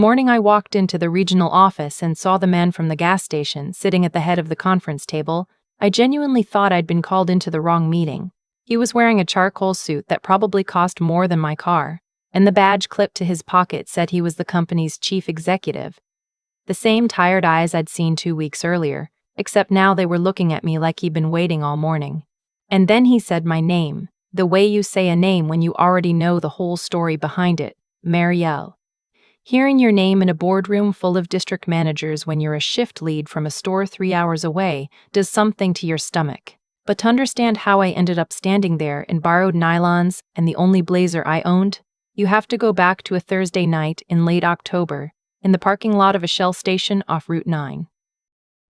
Morning I walked into the regional office and saw the man from the gas station sitting at the head of the conference table. I genuinely thought I'd been called into the wrong meeting. He was wearing a charcoal suit that probably cost more than my car, and the badge clipped to his pocket said he was the company's chief executive. The same tired eyes I'd seen 2 weeks earlier, except now they were looking at me like he'd been waiting all morning. And then he said my name, the way you say a name when you already know the whole story behind it, Marielle. Hearing your name in a boardroom full of district managers when you're a shift lead from a store 3 hours away does something to your stomach. But to understand how I ended up standing there in borrowed nylons and the only blazer I owned, you have to go back to a Thursday night in late October in the parking lot of a Shell station off Route 9.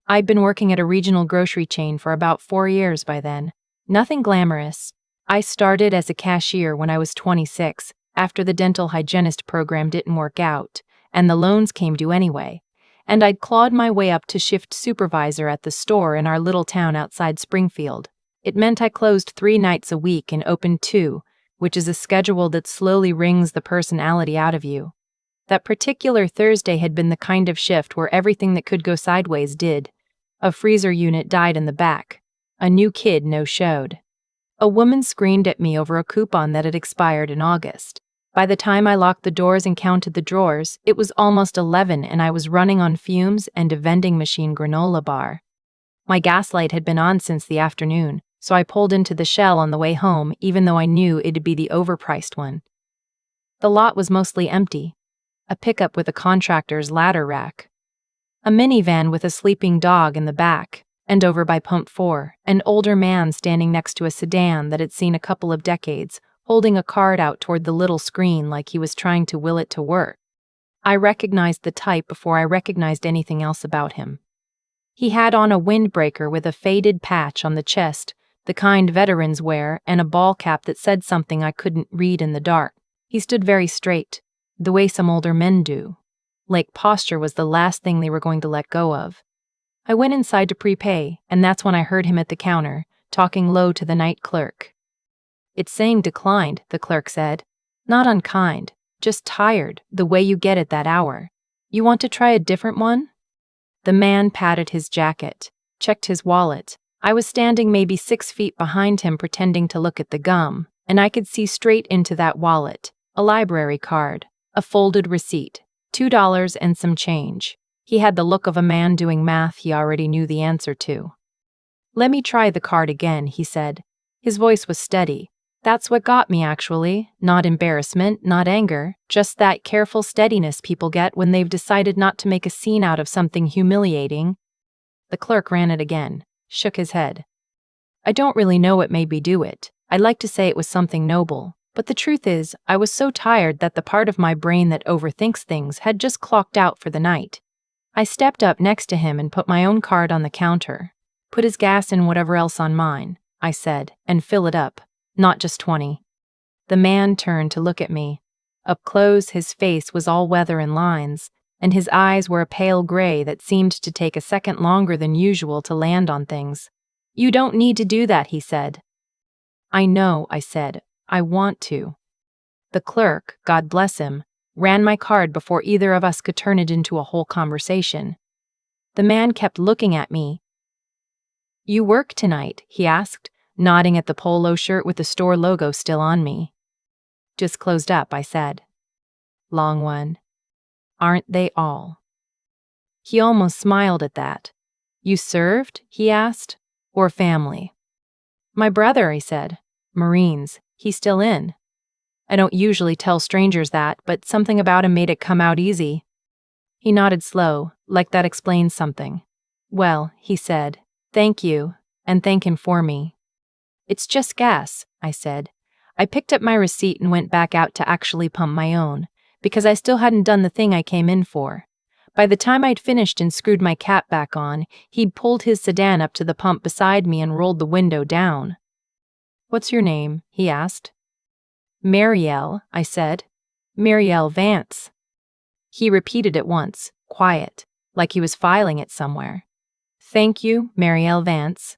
I'd been working at a regional grocery chain for about 4 years by then. Nothing glamorous. I started as a cashier when I was 26, after the dental hygienist program didn't work out, and the loans came due anyway, and I'd clawed my way up to shift supervisor at the store in our little town outside Springfield. It meant I closed 3 nights a week and opened 2, which is a schedule that slowly wrings the personality out of you. That particular Thursday had been the kind of shift where everything that could go sideways did. A freezer unit died in the back. A new kid no-showed. A woman screamed at me over a coupon that had expired in August. By the time I locked the doors and counted the drawers, it was almost 11 and I was running on fumes and a vending machine granola bar. My gas light had been on since the afternoon, so I pulled into the Shell on the way home even though I knew it'd be the overpriced one. The lot was mostly empty. A pickup with a contractor's ladder rack. A minivan with a sleeping dog in the back. And over by Pump 4, an older man standing next to a sedan that had seen a couple of decades, holding a card out toward the little screen like he was trying to will it to work. I recognized the type before I recognized anything else about him. He had on a windbreaker with a faded patch on the chest, the kind veterans wear, and a ball cap that said something I couldn't read in the dark. He stood very straight, the way some older men do. Like posture was the last thing they were going to let go of. I went inside to prepay, and that's when I heard him at the counter, talking low to the night clerk. "It's saying declined," the clerk said. "Not unkind, just tired, the way you get at that hour. You want to try a different one?" The man patted his jacket, checked his wallet. I was standing maybe 6 feet behind him pretending to look at the gum, and I could see straight into that wallet, a library card, a folded receipt, $2 and some change. He had the look of a man doing math he already knew the answer to. "Let me try the card again," he said. His voice was steady. "That's what got me, actually. Not embarrassment, not anger, just that careful steadiness people get when they've decided not to make a scene out of something humiliating." The clerk ran it again, shook his head. "I don't really know what made me do it. I'd like to say it was something noble, but the truth is, I was so tired that the part of my brain that overthinks things had just clocked out for the night." I stepped up next to him and put my own card on the counter. "Put his gas in whatever else on mine," I said, "and fill it up. Not just 20. The man turned to look at me. Up close, his face was all weather and lines, and his eyes were a pale gray that seemed to take a second longer than usual to land on things. "You don't need to do that," he said. "I know," I said. "I want to." The clerk, God bless him, ran my card before either of us could turn it into a whole conversation. The man kept looking at me. "You work tonight?" he asked, nodding at the polo shirt with the store logo still on me. "Just closed up," I said. "Long one. Aren't they all?" He almost smiled at that. "You served?" he asked. "Or family?" "My brother," I said. "Marines. He's still in." I don't usually tell strangers that, but something about him made it come out easy. He nodded slow, like that explains something. "Well," he said, "thank you, and thank him for me." "It's just gas," I said. I picked up my receipt and went back out to actually pump my own, because I still hadn't done the thing I came in for. By the time I'd finished and screwed my cap back on, he'd pulled his sedan up to the pump beside me and rolled the window down. "What's your name?" he asked. "Marielle," I said. "Marielle Vance." He repeated it once, quiet, like he was filing it somewhere. "Thank you, Marielle Vance."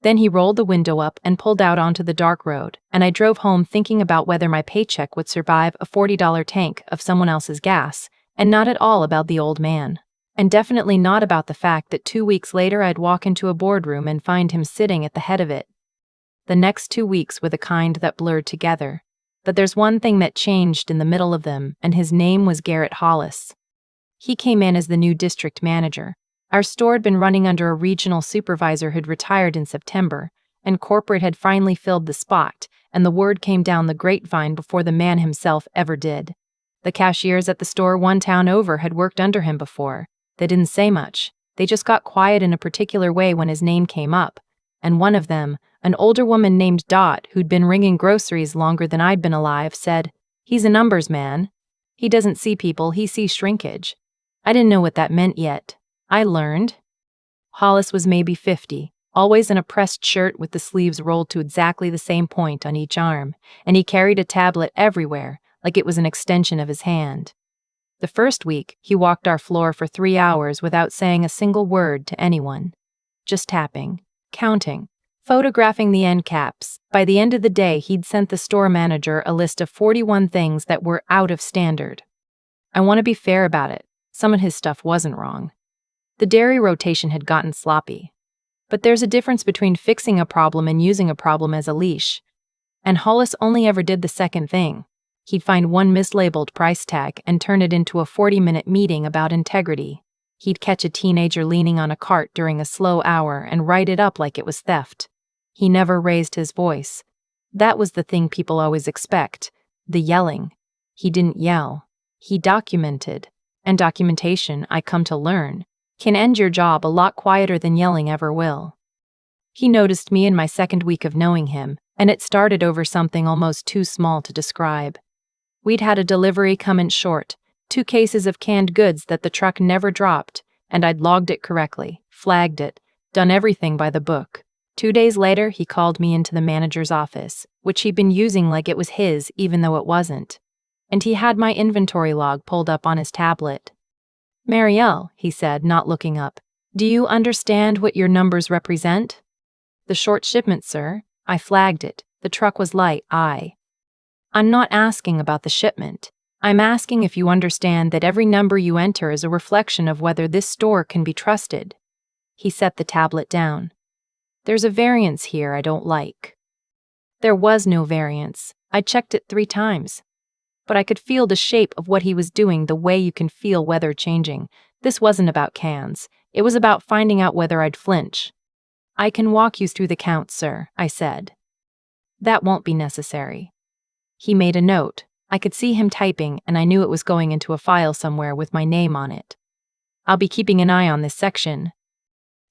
Then he rolled the window up and pulled out onto the dark road, and I drove home thinking about whether my paycheck would survive a $40 tank of someone else's gas, And not at all about the old man. And definitely not about the fact that 2 weeks later I'd walk into a boardroom and find him sitting at the head of it. The next 2 weeks were the kind that blurred together. But there's one thing that changed in the middle of them, and his name was Garrett Hollis. He came in as the new district manager. Our store had been running under a regional supervisor who'd retired in September, and corporate had finally filled the spot, and the word came down the grapevine before the man himself ever did. The cashiers at the store one town over had worked under him before. They didn't say much. They just got quiet in a particular way when his name came up. And one of them, an older woman named Dot, who'd been ringing groceries longer than I'd been alive, said, "He's a numbers man. He doesn't see people, he sees shrinkage." I didn't know what that meant yet. I learned. Hollis was maybe 50, always in a pressed shirt with the sleeves rolled to exactly the same point on each arm, and he carried a tablet everywhere, like it was an extension of his hand. The first week, he walked our floor for 3 hours without saying a single word to anyone. Just tapping, counting, photographing the end caps. By the end of the day, he'd sent the store manager a list of 41 things that were out of standard. I want to be fair about it. Some of his stuff wasn't wrong. The dairy rotation had gotten sloppy. But there's a difference between fixing a problem and using a problem as a leash. And Hollis only ever did the second thing. He'd find one mislabeled price tag and turn it into a 40-minute meeting about integrity. He'd catch a teenager leaning on a cart during a slow hour and write it up like it was theft. He never raised his voice. That was the thing people always expect, the yelling. He didn't yell. He documented. And documentation, I come to learn, can end your job a lot quieter than yelling ever will. He noticed me in my second week of knowing him, and it started over something almost too small to describe. We'd had a delivery come in short, 2 cases of canned goods that the truck never dropped, and I'd logged it correctly, flagged it, done everything by the book. 2 days later, he called me into the manager's office, which he'd been using like it was his, even though it wasn't. And he had my inventory log pulled up on his tablet. "Marielle," he said, not looking up, "do you understand what your numbers represent?" "The short shipment, sir." I flagged it. The truck was light. I'm not asking about the shipment. I'm asking if you understand that every number you enter is a reflection of whether this store can be trusted. He set the tablet down. "There's a variance here I don't like." There was no variance. I checked it 3 times. But I could feel the shape of what he was doing the way you can feel weather changing. This wasn't about cans. It was about finding out whether I'd flinch. "I can walk you through the count, sir," I said. "That won't be necessary." He made a note. I could see him typing, and I knew it was going into a file somewhere with my name on it. "I'll be keeping an eye on this section."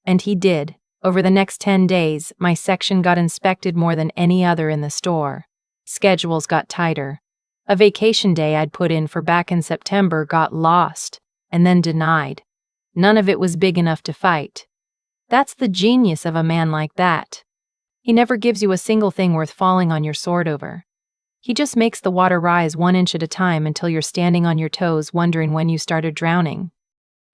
And he did. Over the next 10 days, my section got inspected more than any other in the store. Schedules got tighter. A vacation day I'd put in for back in September got lost, and then denied. None of it was big enough to fight. That's the genius of a man like that. He never gives you a single thing worth falling on your sword over. He just makes the water rise 1 inch at a time until you're standing on your toes wondering when you started drowning.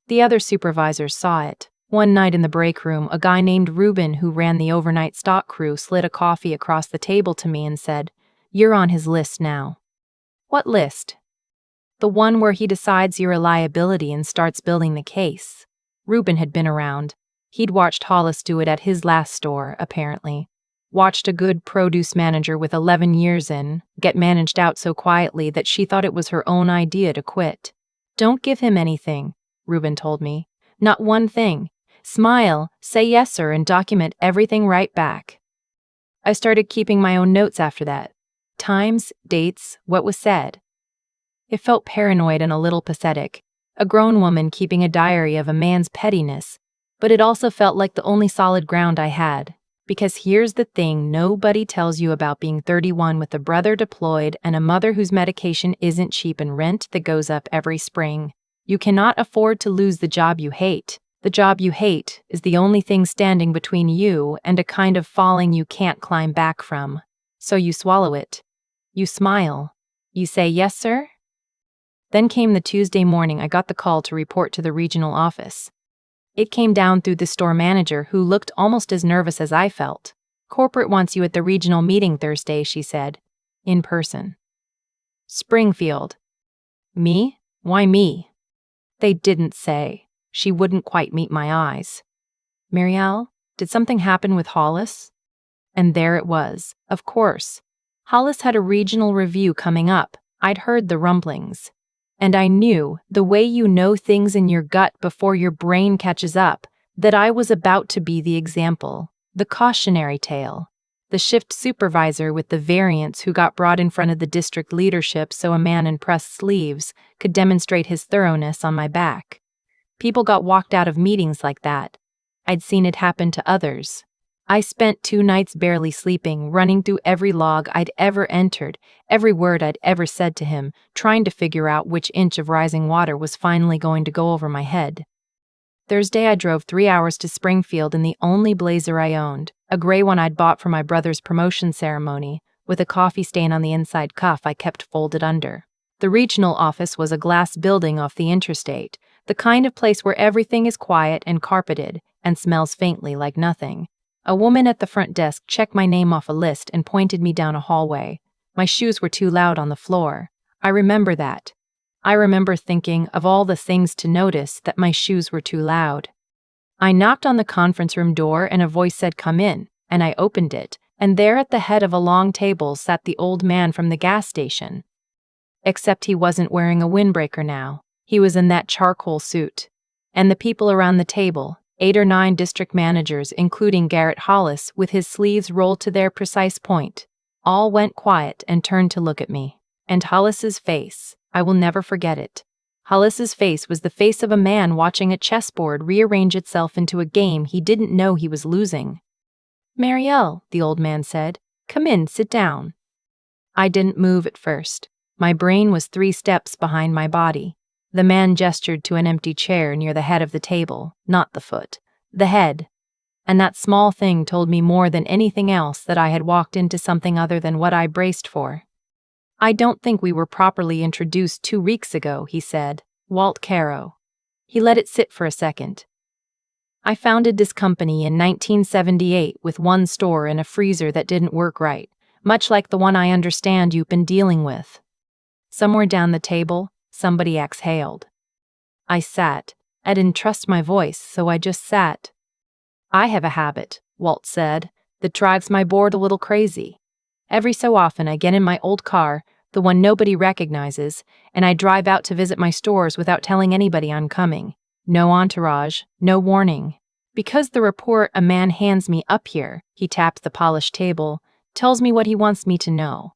The other supervisors saw it. One night in the break room, a guy named Ruben who ran the overnight stock crew slid a coffee across the table to me and said, "You're on his list now." "What list?" "The one where he decides you're a liability and starts building the case." Ruben had been around. He'd watched Hollis do it at his last store, apparently. Watched a good produce manager with 11 years in get managed out so quietly that she thought it was her own idea to quit. "Don't give him anything," Ruben told me. "Not one thing. Smile, say yes sir, and document everything right back." I started keeping my own notes after that. Times, dates, what was said. It felt paranoid and a little pathetic, a grown woman keeping a diary of a man's pettiness, but it also felt like the only solid ground I had. Because here's the thing nobody tells you about being 31 with a brother deployed and a mother whose medication isn't cheap and rent that goes up every spring. You cannot afford to lose the job you hate. The job you hate is the only thing standing between you and a kind of falling you can't climb back from. So you swallow it. You smile. You say, "Yes, sir?" Then came the Tuesday morning I got the call to report to the regional office. It came down through the store manager, who looked almost as nervous as I felt. "Corporate wants you at the regional meeting Thursday," she said. "In person." Springfield. Me? Why me? They didn't say. She wouldn't quite meet my eyes. Marielle, did something happen with Hollis? And there it was, of course. Hollis had a regional review coming up. I'd heard the rumblings. And I knew, the way you know things in your gut before your brain catches up, that I was about to be the example, the cautionary tale. The shift supervisor with the variance who got brought in front of the district leadership so a man in pressed sleeves could demonstrate his thoroughness on my back. People got walked out of meetings like that. I'd seen it happen to others. I spent 2 nights barely sleeping, running through every log I'd ever entered, every word I'd ever said to him, trying to figure out which inch of rising water was finally going to go over my head. Thursday I drove 3 hours to Springfield in the only blazer I owned, a gray one I'd bought for my brother's promotion ceremony, with a coffee stain on the inside cuff I kept folded under. The regional office was a glass building off the interstate, the kind of place where everything is quiet and carpeted and smells faintly like nothing. A woman at the front desk checked my name off a list and pointed me down a hallway. My shoes were too loud on the floor. I remember that. I remember thinking, of all the things to notice, that my shoes were too loud. I knocked on the conference room door and a voice said, "Come in," and I opened it, and there at the head of a long table sat the old man from the gas station. Except he wasn't wearing a windbreaker now. He was in that charcoal suit. And the people around the table, 8 or 9 district managers, including Garrett Hollis, with his sleeves rolled to their precise point, all went quiet and turned to look at me. And Hollis's face, I will never forget it. Hollis's face was the face of a man watching a chessboard rearrange itself into a game he didn't know he was losing. "Marielle," the old man said, "come in, sit down." I didn't move at first. My brain was 3 steps behind my body. The man gestured to an empty chair near the head of the table, not the foot, the head. And that small thing told me more than anything else that I had walked into something other than what I braced for. "I don't think we were properly introduced 2 weeks ago," he said. "Walt Caro." He let it sit for a second. "I founded this company in 1978 with 1 store and a freezer that didn't work right, much like the one I understand you've been dealing with." Somewhere down the table, somebody exhaled. I sat. I didn't trust my voice, so I just sat. "I have a habit," Walt said, "that drives my board a little crazy. Every so often I get in my old car, the one nobody recognizes, and I drive out to visit my stores without telling anybody I'm coming. No entourage, no warning. Because the report a man hands me up here," he tapped the polished table, "tells me what he wants me to know.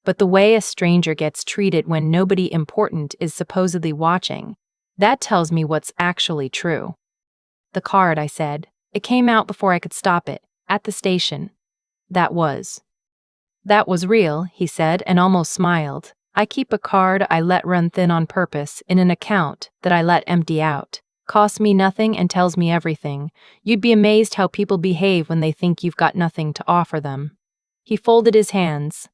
But the way a stranger gets treated when nobody important is supposedly watching, that tells me what's actually true." "The card," I said. "It came out before I could stop it, at the station." That was real," he said, and almost smiled. "I keep a card I let run thin on purpose in an account that I let empty out. Costs me nothing and tells me everything. You'd be amazed how people behave when they think you've got nothing to offer them." He folded his hands.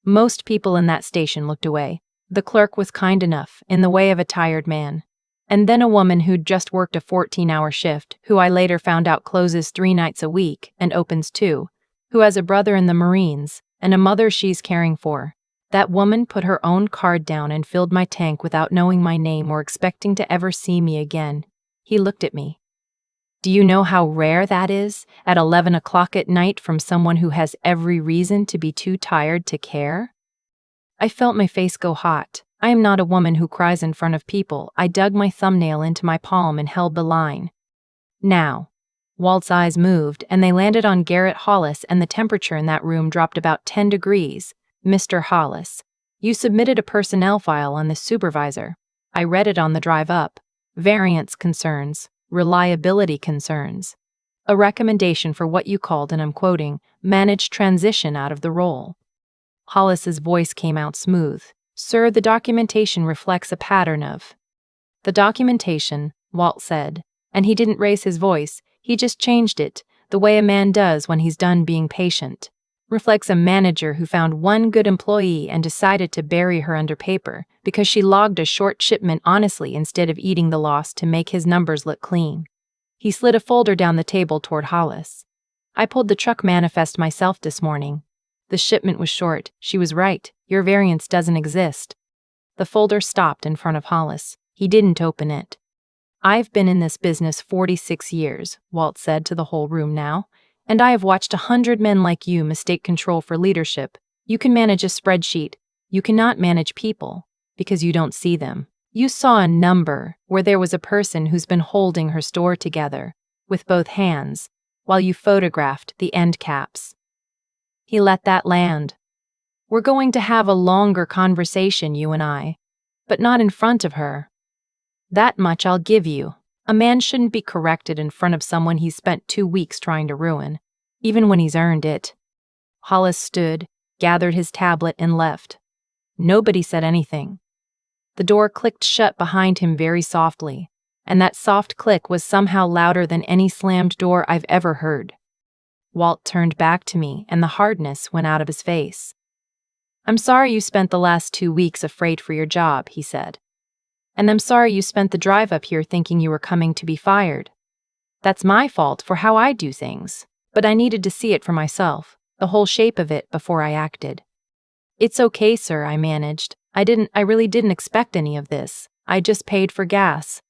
Most people in that station looked away. The clerk was kind enough, in the way of a tired man. And then a woman who'd just worked a 14-hour shift, who I later found out closes 3 nights a week and opens 2, who has a brother in the Marines and a mother she's caring for. That woman put her own card down and filled my tank without knowing my name or expecting to ever see me again. He looked at me. "Do you know how rare that is, at 11 o'clock at night, from someone who has every reason to be too tired to care?" I felt my face go hot. I am not a woman who cries in front of people. I dug my thumbnail into my palm and held the line. "Now." Walt's eyes moved, and they landed on Garrett Hollis, and the temperature in that room dropped about 10 degrees. "Mr. Hollis, you submitted a personnel file on this supervisor. I read it on the drive up. Variance concerns, reliability concerns. A recommendation for what you called, and I'm quoting, managed transition out of the role." Hollis's voice came out smooth. "Sir, the documentation reflects a pattern of—" "The documentation," Walt said, and he didn't raise his voice, he just changed it, the way a man does when he's done being patient, "reflects a manager who found 1 good employee and decided to bury her under paper because she logged a short shipment honestly instead of eating the loss to make his numbers look clean." He slid a folder down the table toward Hollis. "I pulled the truck manifest myself this morning. The shipment was short. She was right. Your variance doesn't exist." The folder stopped in front of Hollis. He didn't open it. I've been in this business 46 years, Walt said to the whole room now, and I have watched 100 men like you mistake control for leadership. You can manage a spreadsheet. You cannot manage people, because you don't see them. You saw a number where there was a person who's been holding her store together with both hands while you photographed the end caps. He let that land. We're going to have a longer conversation, you and I, but not in front of her. That much I'll give you. A man shouldn't be corrected in front of someone he's spent 2 weeks trying to ruin, even when he's earned it. Hollis stood, gathered his tablet, and left. Nobody said anything. The door clicked shut behind him very softly, and that soft click was somehow louder than any slammed door I've ever heard. Walt turned back to me, and the hardness went out of his face. "I'm sorry you spent the last 2 weeks afraid for your job," he said. "And I'm sorry you spent the drive up here thinking you were coming to be fired. That's my fault for how I do things, but I needed to see it for myself, the whole shape of it, before I acted." "It's okay, sir," I managed. I really didn't expect any of this. I just paid for gas."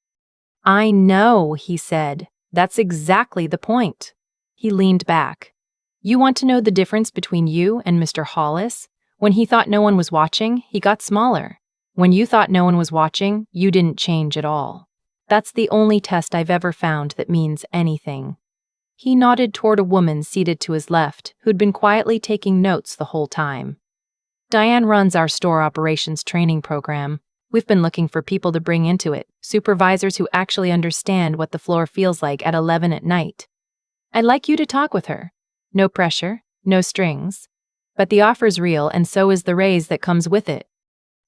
"I know," he said. "That's exactly the point." He leaned back. "You want to know the difference between you and Mr. Hollis? When he thought no one was watching, he got smaller. When you thought no one was watching, you didn't change at all. That's the only test I've ever found that means anything." He nodded toward a woman seated to his left, who'd been quietly taking notes the whole time. "Diane runs our store operations training program. We've been looking for people to bring into it, supervisors who actually understand what the floor feels like at 11 at night. I'd like you to talk with her. No pressure, no strings. But the offer's real, and so is the raise that comes with it.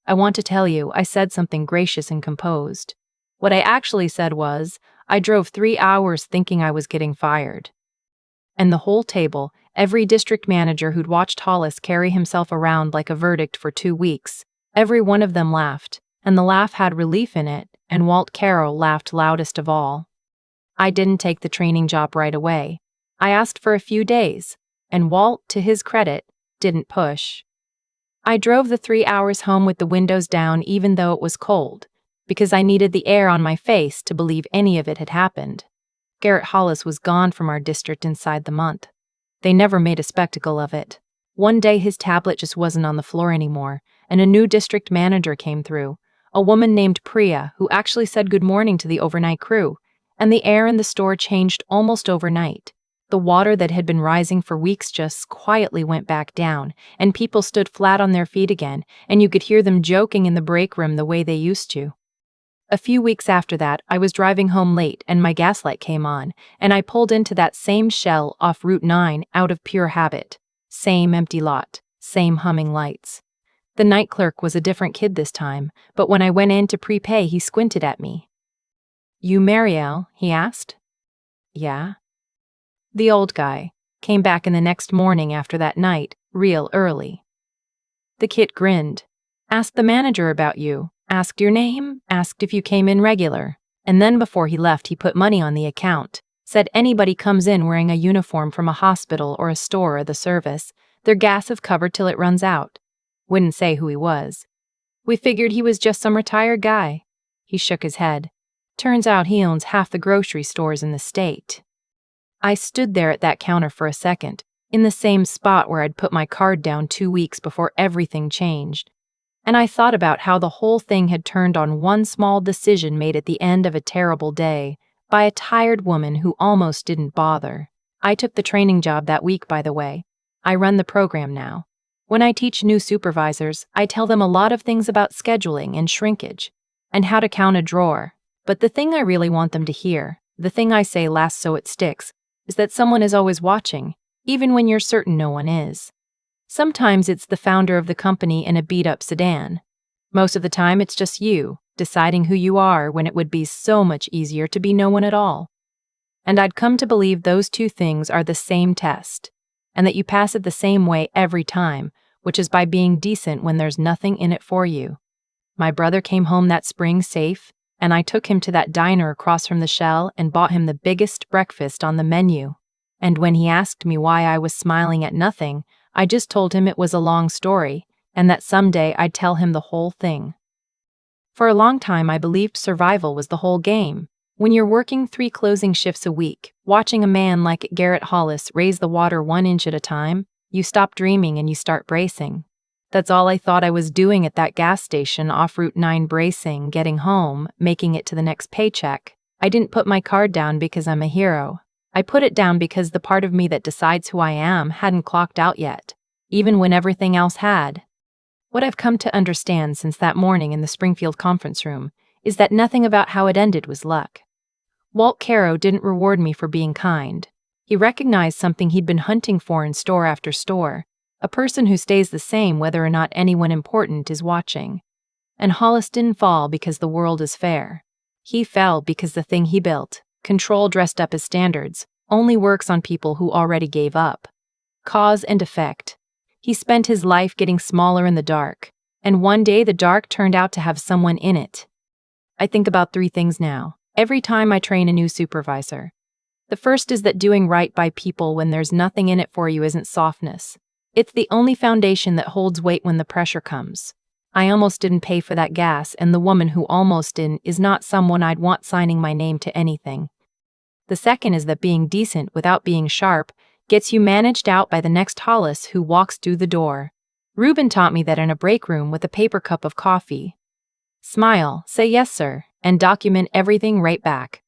I want to tell you, I said something gracious and composed. What I actually said was, I drove 3 hours thinking I was getting fired." And the whole table, every district manager who'd watched Hollis carry himself around like a verdict for 2 weeks, every one of them laughed, and the laugh had relief in it, and Walt Carroll laughed loudest of all. I didn't take the training job right away. I asked for a few days, and Walt, to his credit, didn't push. I drove the 3 hours home with the windows down even though it was cold, because I needed the air on my face to believe any of it had happened. Garrett Hollis was gone from our district inside the month. They never made a spectacle of it. One day his tablet just wasn't on the floor anymore, and a new district manager came through, a woman named Priya, who actually said good morning to the overnight crew, and the air in the store changed almost overnight. The water that had been rising for weeks just quietly went back down, and people stood flat on their feet again, and you could hear them joking in the break room the way they used to. A few weeks after that, I was driving home late and my gas light came on, and I pulled into that same Shell off Route 9 out of pure habit. Same empty lot, same humming lights. The night clerk was a different kid this time, but when I went in to prepay, he squinted at me. "You Marielle?" he asked. "Yeah." The old guy came back in the next morning after that night, real early. The kid grinned. "Asked the manager about you. Asked your name, asked if you came in regular, and then before he left he put money on the account, said anybody comes in wearing a uniform from a hospital or a store or the service, their gas have covered till it runs out. Wouldn't say who he was. We figured he was just some retired guy." He shook his head. "Turns out he owns half the grocery stores in the state." I stood there at that counter for a second, in the same spot where I'd put my card down 2 weeks before everything changed. And I thought about how the whole thing had turned on one small decision made at the end of a terrible day by a tired woman who almost didn't bother. I took the training job that week, by the way. I run the program now. When I teach new supervisors, I tell them a lot of things about scheduling and shrinkage, and how to count a drawer. But the thing I really want them to hear, the thing I say lasts so it sticks, is that someone is always watching, even when you're certain no one is. Sometimes it's the founder of the company in a beat-up sedan. Most of the time it's just you, deciding who you are when it would be so much easier to be no one at all. And I'd come to believe those two things are the same test, and that you pass it the same way every time, which is by being decent when there's nothing in it for you. My brother came home that spring safe, and I took him to that diner across from the Shell and bought him the biggest breakfast on the menu. And when he asked me why I was smiling at nothing, I just told him it was a long story, and that someday I'd tell him the whole thing. For a long time, I believed survival was the whole game. When you're working 3 closing shifts a week, watching a man like Garrett Hollis raise the water 1 inch at a time, you stop dreaming and you start bracing. That's all I thought I was doing at that gas station off Route 9, bracing, getting home, making it to the next paycheck. I didn't put my card down because I'm a hero. I put it down because the part of me that decides who I am hadn't clocked out yet, even when everything else had. What I've come to understand since that morning in the Springfield conference room is that nothing about how it ended was luck. Walt Caro didn't reward me for being kind. He recognized something he'd been hunting for in store after store, a person who stays the same whether or not anyone important is watching. And Hollis didn't fall because the world is fair. He fell because the thing he built, control dressed up as standards, only works on people who already gave up. Cause and effect. He spent his life getting smaller in the dark, and one day the dark turned out to have someone in it. I think about 3 things now, every time I train a new supervisor. The first is that doing right by people when there's nothing in it for you isn't softness. It's the only foundation that holds weight when the pressure comes. I almost didn't pay for that gas, and the woman who almost didn't is not someone I'd want signing my name to anything. The second is that being decent without being sharp gets you managed out by the next Hollis who walks through the door. Reuben taught me that in a break room with a paper cup of coffee. Smile, say yes sir, and document everything right back.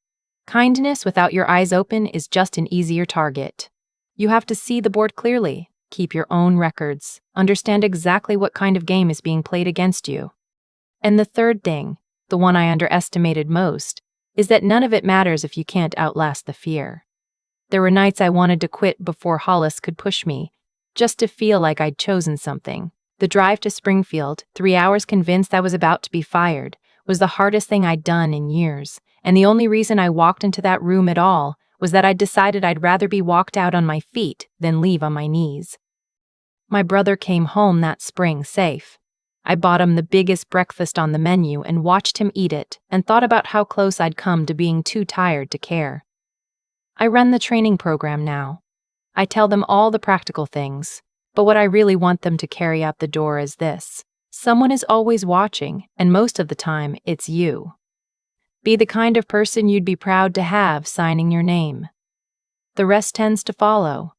Kindness without your eyes open is just an easier target. You have to see the board clearly, keep your own records, understand exactly what kind of game is being played against you. And the third thing, the one I underestimated most, is that none of it matters if you can't outlast the fear. There were nights I wanted to quit before Hollis could push me, just to feel like I'd chosen something. The drive to Springfield, 3 hours convinced I was about to be fired, was the hardest thing I'd done in years, and the only reason I walked into that room at all was that I'd decided I'd rather be walked out on my feet than leave on my knees. My brother came home that spring safe. I bought him the biggest breakfast on the menu and watched him eat it and thought about how close I'd come to being too tired to care. I run the training program now. I tell them all the practical things, but what I really want them to carry out the door is this. Someone is always watching, and most of the time, it's you. Be the kind of person you'd be proud to have signing your name. The rest tends to follow.